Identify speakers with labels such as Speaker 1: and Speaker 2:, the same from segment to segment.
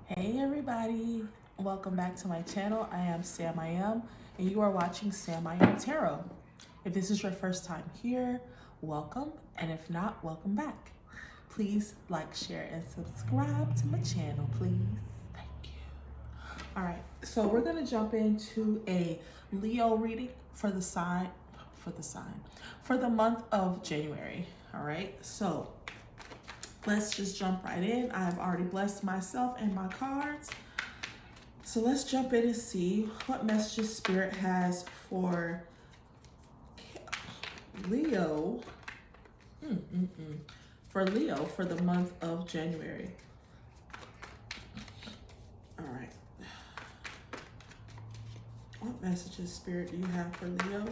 Speaker 1: Hey everybody, welcome back to my channel. I am SamIAm and you are watching SamIAm Tarot. If this is your first time here, welcome, and if not, welcome back. Please like, share, and subscribe to my channel, please. Thank you. All right, so we're gonna jump into a Leo reading for the month of January. All right, so let's just jump right in. I have already blessed myself and my cards. So let's jump in and see what messages Spirit has for Leo. For Leo for the month of January. All right. What messages, Spirit, do you have for Leo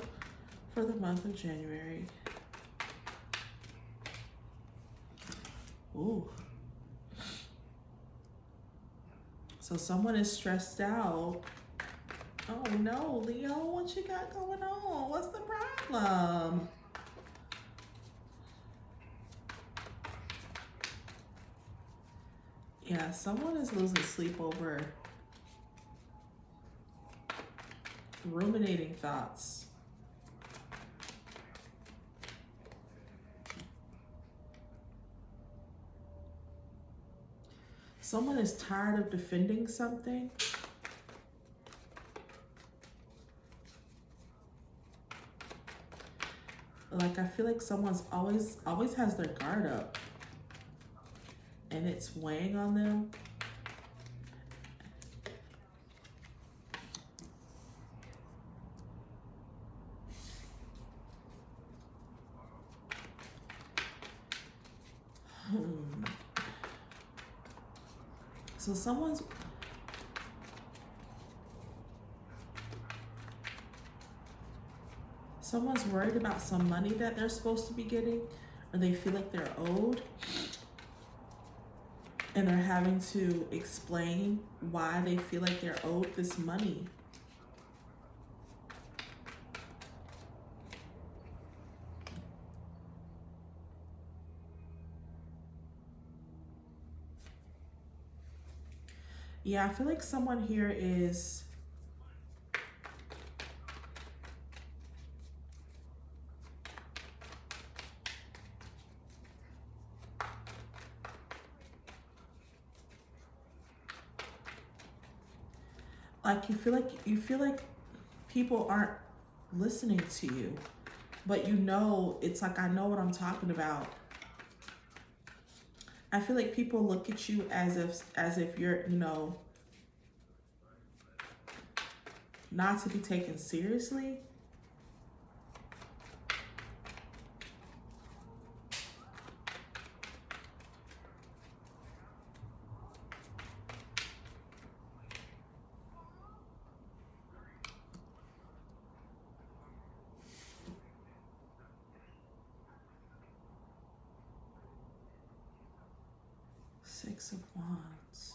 Speaker 1: for the month of January? Ooh. So someone is stressed out. Oh no, Leo, what you got going on? What's the problem? Yeah, someone is losing sleep over ruminating thoughts. Someone is tired of defending something. Like, I feel like someone's always has their guard up and it's weighing on them. So someone's worried about some money that they're supposed to be getting, or they feel like they're owed, and they're having to explain why they feel like they're owed this money. Yeah, I feel like someone here is like, you feel like people aren't listening to you, but you know, it's like, I know what I'm talking about. I feel like people look at you as if you're, you know, not to be taken seriously. Six of Wands.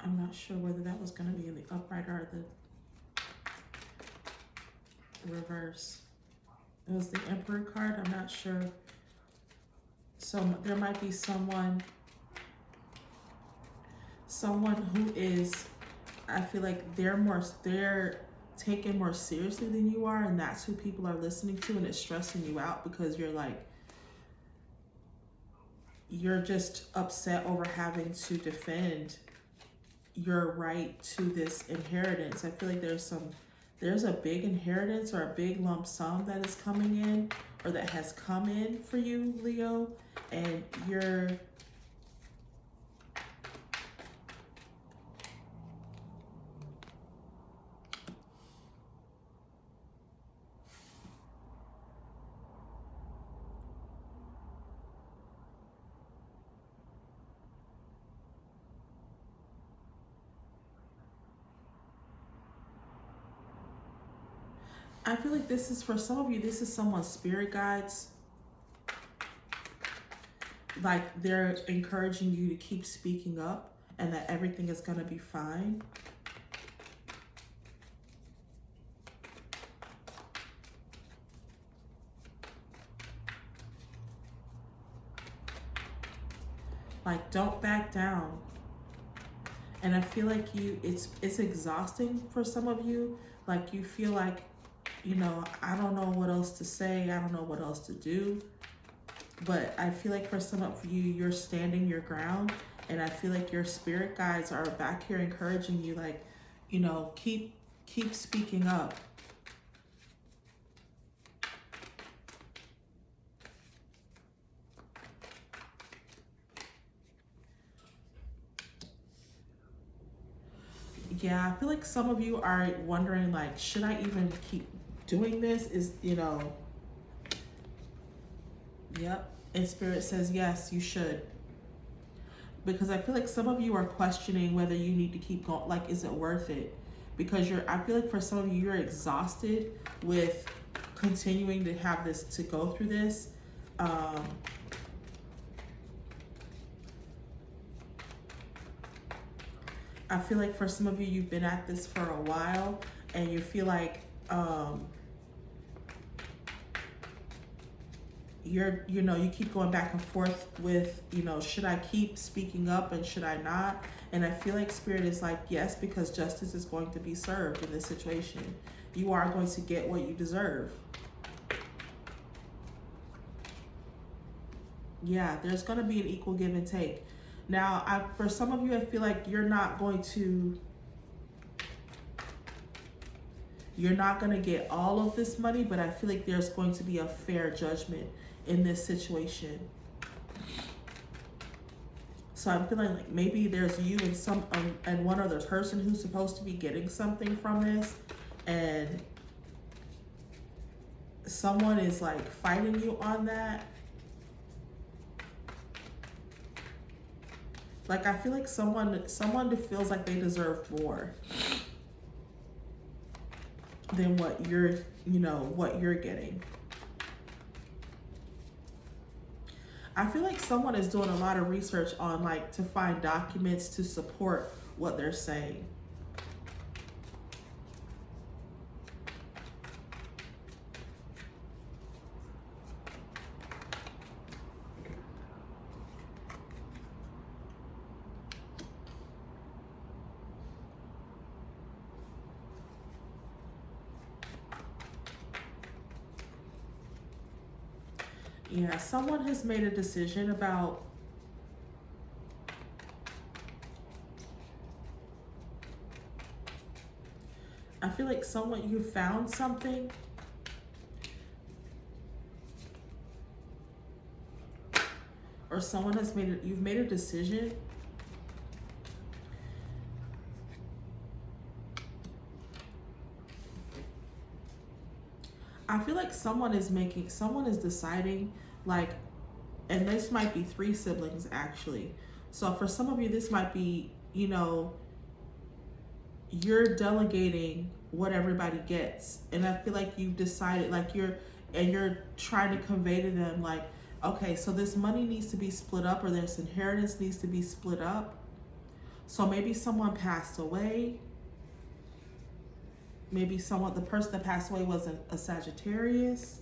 Speaker 1: I'm not sure whether that was going to be in the upright or the reverse. It was the Emperor card. I'm not sure. So there might be someone who is, I feel like they're taken more seriously than you are, and that's who people are listening to, and it's stressing you out because you're just upset over having to defend your right to this inheritance. I feel like there's a big inheritance or a big lump sum that is coming in, or that has come in for you, Leo, and you're I feel like this is, for some of you, this is someone's spirit guides like they're encouraging you to keep speaking up and that everything is going to be fine. Like, don't back down. And I feel like it's exhausting for some of you. Like, you feel like, you know, I don't know what else to say. I don't know what else to do. But I feel like for some of you, you're standing your ground. And I feel like your spirit guides are back here encouraging you, like, you know, keep speaking up. Yeah, I feel like some of you are wondering, like, should I even keep doing this? Is, you know, yep. And Spirit says, yes, you should. Because I feel like some of you are questioning whether you need to keep going. Like, is it worth it? Because I feel like for some of you, you're exhausted with continuing to have this, to go through this. I feel like for some of you, you've been at this for a while and you feel like you keep going back and forth with, you know, should I keep speaking up and should I not? And I feel like Spirit is like, yes, because justice is going to be served in this situation. You are going to get what you deserve. Yeah, there's going to be an equal give and take. Now, for some of you, I feel like you're not going to get all of this money, but I feel like there's going to be a fair judgment in this situation. So I'm feeling like maybe there's you and and one other person who's supposed to be getting something from this, and someone is like fighting you on that. Like, I feel like someone feels like they deserve more than what you're getting. I feel like someone is doing a lot of research on, like, to find documents to support what they're saying. Yeah, someone has made a decision about I feel like you found something or someone has you've made a decision I feel like someone is deciding, like, and this might be 3 siblings actually. So for some of you, this might be, you know, you're delegating what everybody gets. And I feel like you've decided, like, you're trying to convey to them, like, okay, so this money needs to be split up, or this inheritance needs to be split up. So maybe someone passed away. Maybe the person that passed away was a Sagittarius.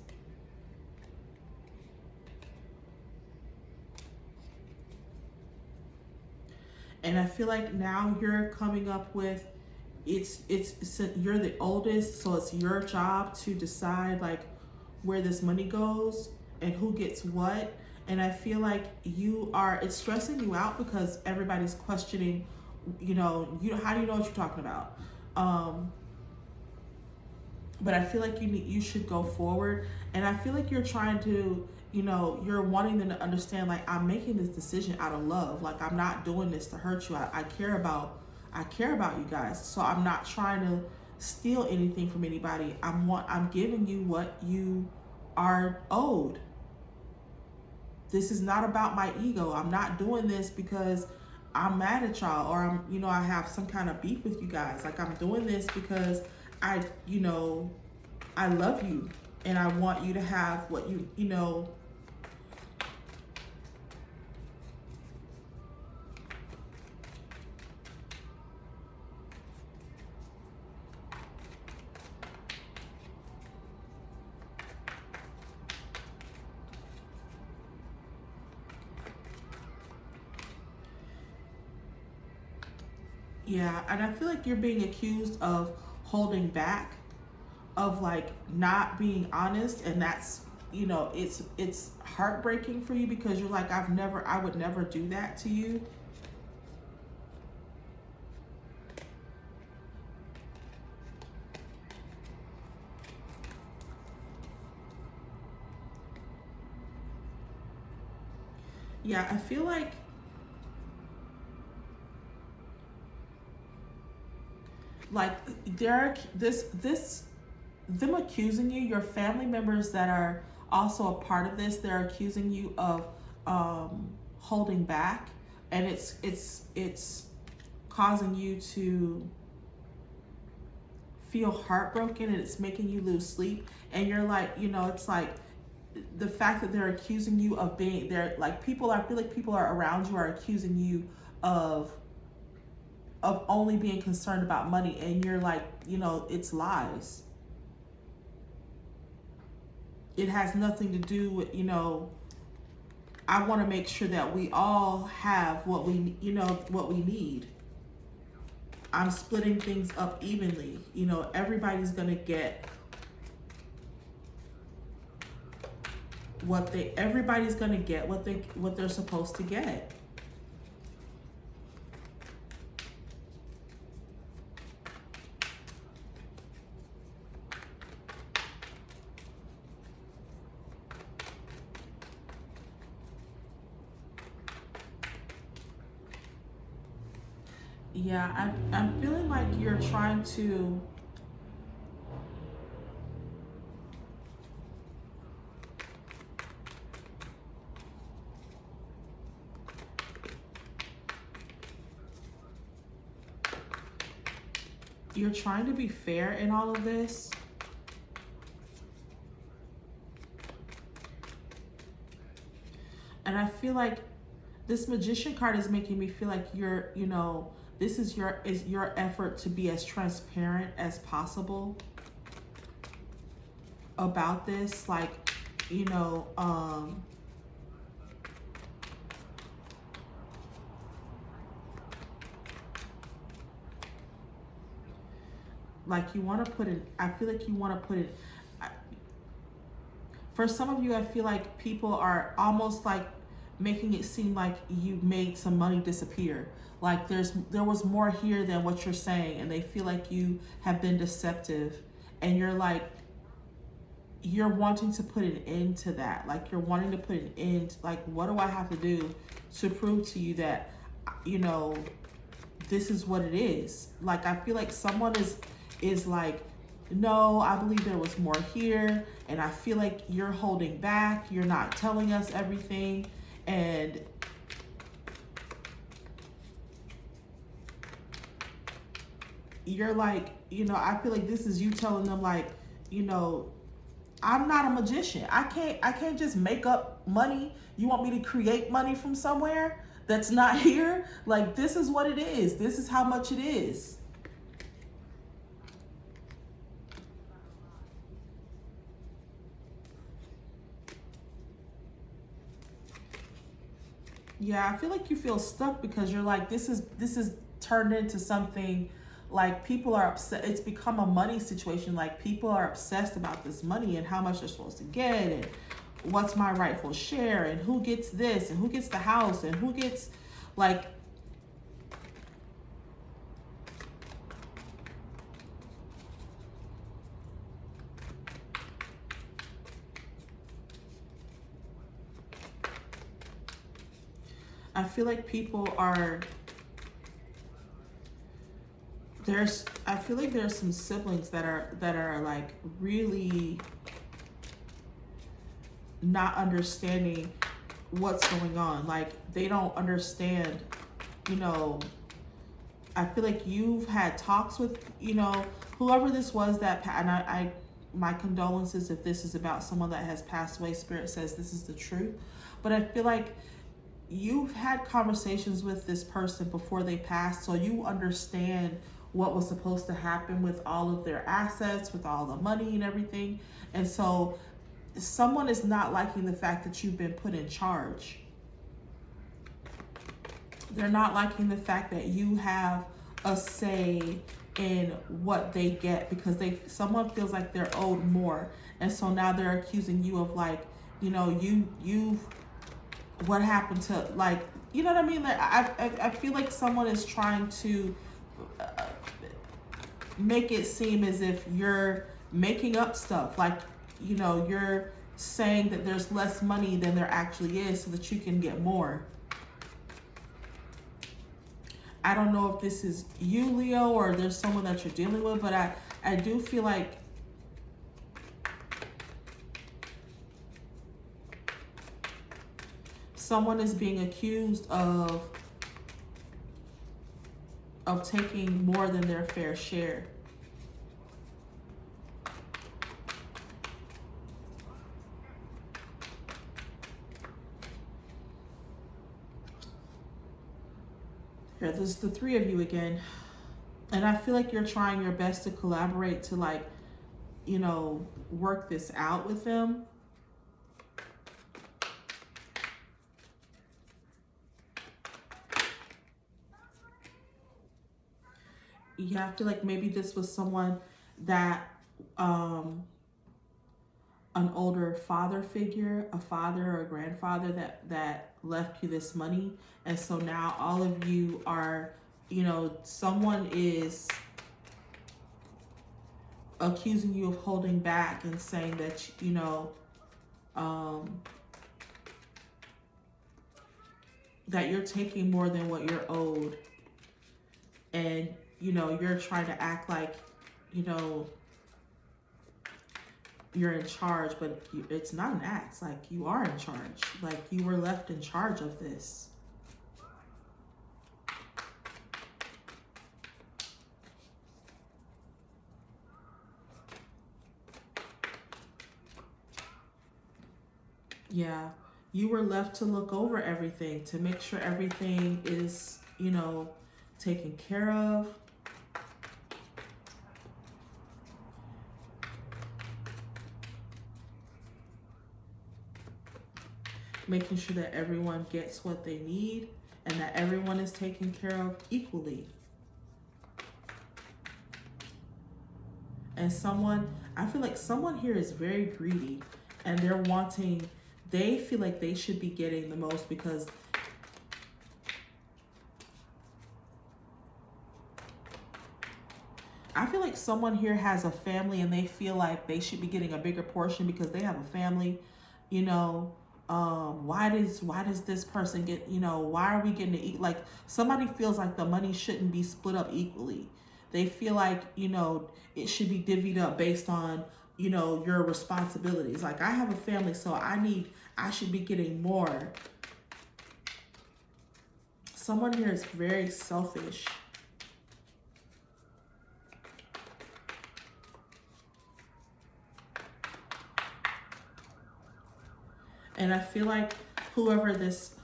Speaker 1: And I feel like now you're coming up with, you're the oldest, so it's your job to decide, like, where this money goes and who gets what. And I feel like it's stressing you out because everybody's questioning, how do you know what you're talking about? But I feel like you should go forward. And I feel like you're trying to, you're wanting them to understand, like, I'm making this decision out of love. Like, I'm not doing this to hurt you. I care about you guys. So I'm not trying to steal anything from anybody. I'm giving you what you are owed. This is not about my ego. I'm not doing this because I'm mad at y'all, or I have some kind of beef with you guys. Like, I'm doing this because I love you and I want you to have what Yeah, and I feel like you're being accused of holding back, of like not being honest, and that's, it's heartbreaking for you because you're like, I would never do that to you. Yeah, I feel like Derek, this them accusing you, your family members that are also a part of this, they're accusing you of holding back, and it's causing you to feel heartbroken, and it's making you lose sleep, and you're like, it's like the fact that they're accusing you of being there, like I feel like people are around you are accusing you of only being concerned about money, and you're like, it's lies. It has nothing to do with, I want to make sure that we all have what we need. I'm splitting things up evenly. Everybody's going to get everybody's going to get what they're supposed to get. Yeah, I'm feeling like you're trying to be fair in all of this. And I feel like this magician card is making me feel like this is your effort to be as transparent as possible about this. Like, like you want to put it, I feel like you want to put it, for some of you, I feel like people are almost like making it seem like you made some money disappear. Like there was more here than what you're saying, and they feel like you have been deceptive, and you're like, you're wanting to put an end to that. Like you're wanting to put an end, like, what do I have to do to prove to you that, this is what it is? Like, I feel like someone is like, no, I believe there was more here, and I feel like you're holding back, you're not telling us everything, and you're like, I feel like this is you telling them, like, I'm not a magician. I can't just make up money. You want me to create money from somewhere that's not here? Like, this is what it is. This is how much it is. Yeah, I feel like you feel stuck because you're like, this is turned into something, like people are upset. It's become a money situation. Like people are obsessed about this money and how much they're supposed to get, and what's my rightful share, and who gets this, and who gets the house, and who gets, like, I feel like people are, I feel like there's some siblings that are like really not understanding what's going on. Like they don't understand, I feel like you've had talks with, whoever this was that, and I my condolences if this is about someone that has passed away. Spirit says this is the truth. But I feel like you've had conversations with this person before they passed, so you understand what was supposed to happen with all of their assets, with all the money and everything. And so someone is not liking the fact that you've been put in charge. They're not liking the fact that you have a say in what they get, because someone feels like they're owed more, and so now they're accusing you of, like, you know, you what happened to, like, you know what I mean? Like, I feel like someone is trying to make it seem as if you're making up stuff, like, you know, you're saying that there's less money than there actually is so that you can get more. I don't know if this is you, Leo, or there's someone that you're dealing with, but I do feel like someone is being accused of taking more than their fair share. Here, this is the three of you again. And I feel like you're trying your best to collaborate to, like, you know, work this out with them. Yeah, I feel like maybe this was someone that, an older father figure, a father or a grandfather that left you this money. And so now all of you are, you know, someone is accusing you of holding back and saying that, you know, that you're taking more than what you're owed. And, you know, you're trying to act like, you know, you're in charge, but it's not an act. Like, you are in charge. Like, you were left in charge of this. Yeah, you were left to look over everything, to make sure everything is, you know, taken care of. Making sure that everyone gets what they need and that everyone is taken care of equally. And I feel like someone here is very greedy, and they feel like they should be getting the most, because I feel like someone here has a family and they feel like they should be getting a bigger portion because they have a family. You know, why does this person get, you know, why are we getting to eat? Like, somebody feels like the money shouldn't be split up equally. They feel like, you know, it should be divvied up based on, you know, your responsibilities. Like, I have a family, so I should be getting more. Someone here is very selfish. And I feel like whoever this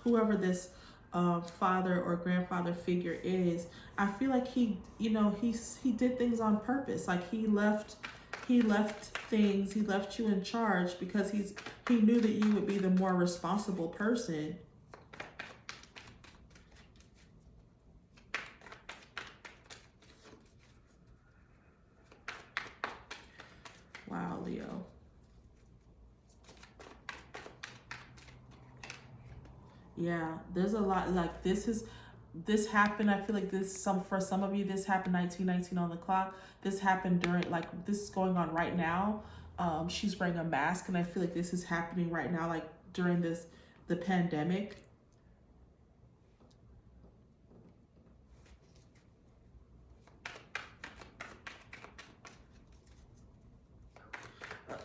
Speaker 1: father or grandfather figure is, I feel like he did things on purpose. Like, he left things, he left you in charge because he knew that you would be the more responsible person. Wow, Leo. Yeah, there's a lot, like, this happened. I feel like for some of you, this happened 1919 on the clock. This happened during, like, this is going on right now. She's wearing a mask, and I feel like this is happening right now, like, during the pandemic.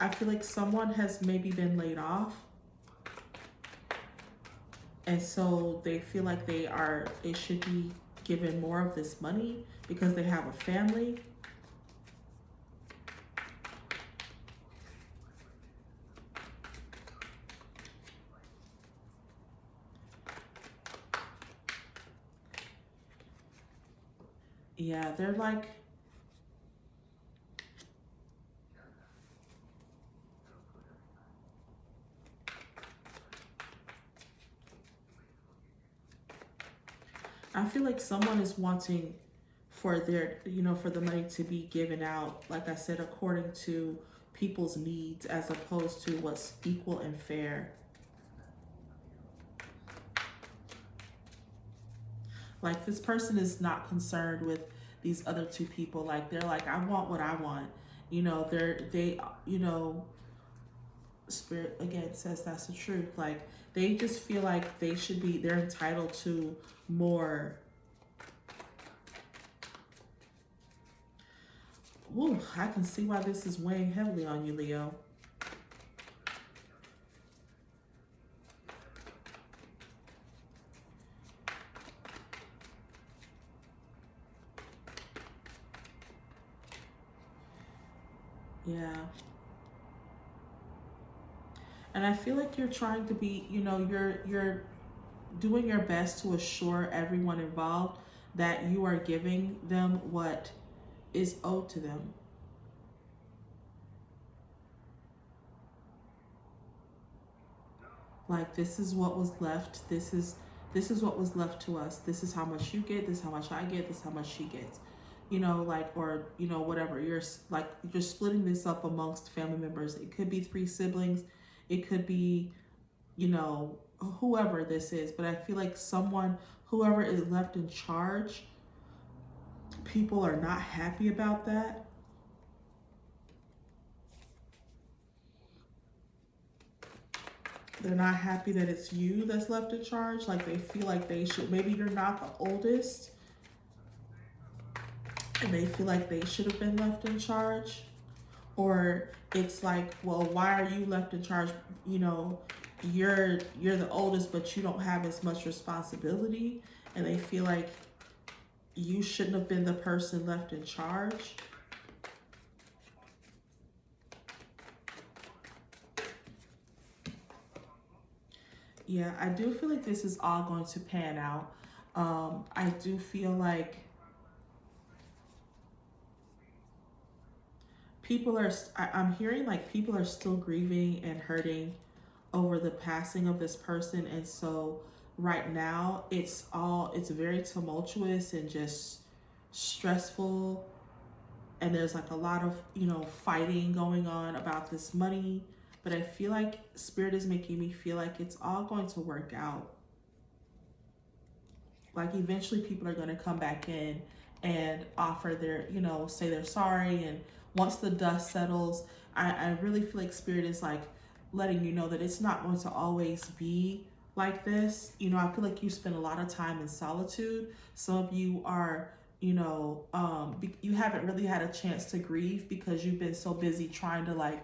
Speaker 1: I feel like someone has maybe been laid off, and so they feel like they should be given more of this money because they have a family. Yeah, they're like, I feel like someone is wanting for their, for the money to be given out, like I said, according to people's needs as opposed to what's equal and fair. Like, this person is not concerned with these other two people. Like, they're like, I want what I want. Spirit again says that's the truth. Like, they just feel like they're entitled to more. Ooh, I can see why this is weighing heavily on you, Leo. Yeah. And I feel like you're trying to be, you're doing your best to assure everyone involved that you are giving them what is owed to them. Like, this is what was left. This is what was left to us. This is how much you get. This is how much I get. This is how much she gets. Whatever. You're splitting this up amongst family members. It could be 3 siblings. It could be, whoever this is. But I feel like whoever is left in charge, people are not happy about that. They're not happy that it's you that's left in charge. Like, they feel like they should, maybe you're not the oldest, and they feel like they should have been left in charge. Or it's like, well, why are you left in charge? You're the oldest, but you don't have as much responsibility. And they feel like you shouldn't have been the person left in charge. Yeah, I do feel like this is all going to pan out. I do feel like I'm hearing like people are still grieving and hurting over the passing of this person. And so right now it's very tumultuous and just stressful. And there's like a lot of, fighting going on about this money. But I feel like Spirit is making me feel like it's all going to work out. Like, eventually people are going to come back in and offer their, say they're sorry. And once the dust settles, I really feel like Spirit is like letting you know that it's not going to always be like this. I feel like you spend a lot of time in solitude. Some of you are, you haven't really had a chance to grieve because you've been so busy trying to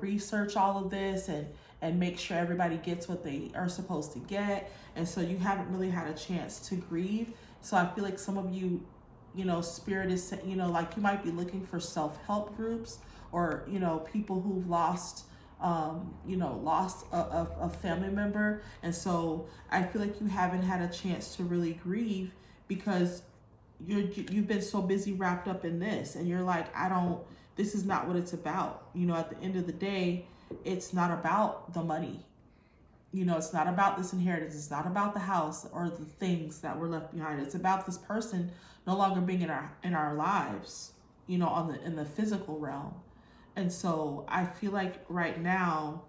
Speaker 1: research all of this and make sure everybody gets what they are supposed to get. And so you haven't really had a chance to grieve. So I feel like some of you, Spirit is, like you might be looking for self-help groups or, people who've lost a family member. And so I feel like you haven't had a chance to really grieve because you've been so busy wrapped up in this. And you're like, this is not what it's about. At the end of the day, it's not about the money. It's not about this inheritance. It's not about the house or the things that were left behind. It's about this person no longer being in our lives, in the physical realm. And so I feel like right now,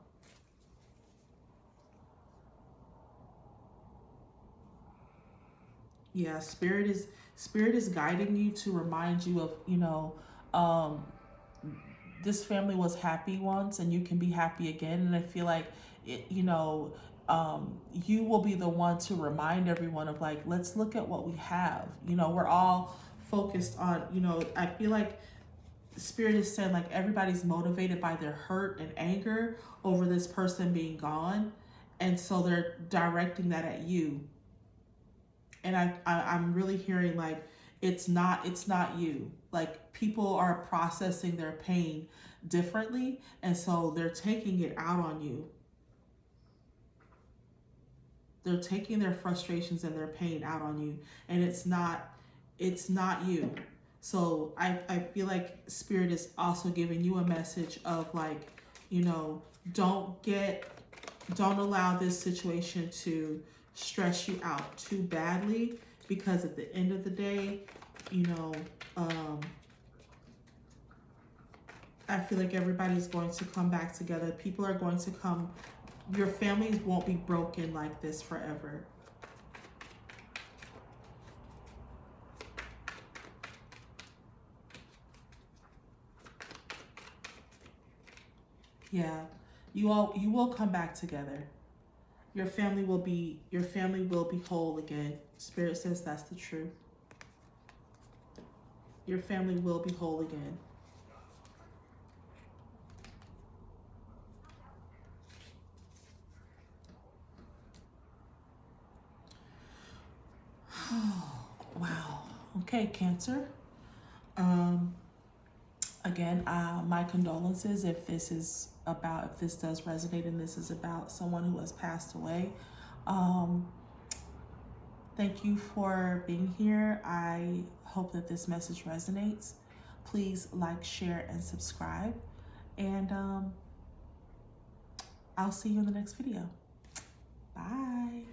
Speaker 1: yeah, Spirit is guiding you to remind you of, this family was happy once and you can be happy again. And I feel like you will be the one to remind everyone of like, let's look at what we have. We're all focused on, I feel like Spirit is saying like everybody's motivated by their hurt and anger over this person being gone. And so they're directing that at you. And I'm really hearing like, it's not you. Like, people are processing their pain differently. And so they're taking it out on you. They're taking their frustrations and their pain out on you. And it's not you. So I feel like Spirit is also giving you a message of like, don't allow this situation to stress you out too badly, because at the end of the day, you know, I feel like everybody's going to come back together. People are going to come. Your families won't be broken like this forever. Yeah, you will come back together. Your family will be whole again. Spirit says that's the truth. Your family will be whole again. Wow. Okay, Cancer. Again, my condolences if this does resonate and this is about someone who has passed away. Thank you for being here. I hope that this message resonates. Please like, share, and subscribe. And I'll see you in the next video. Bye.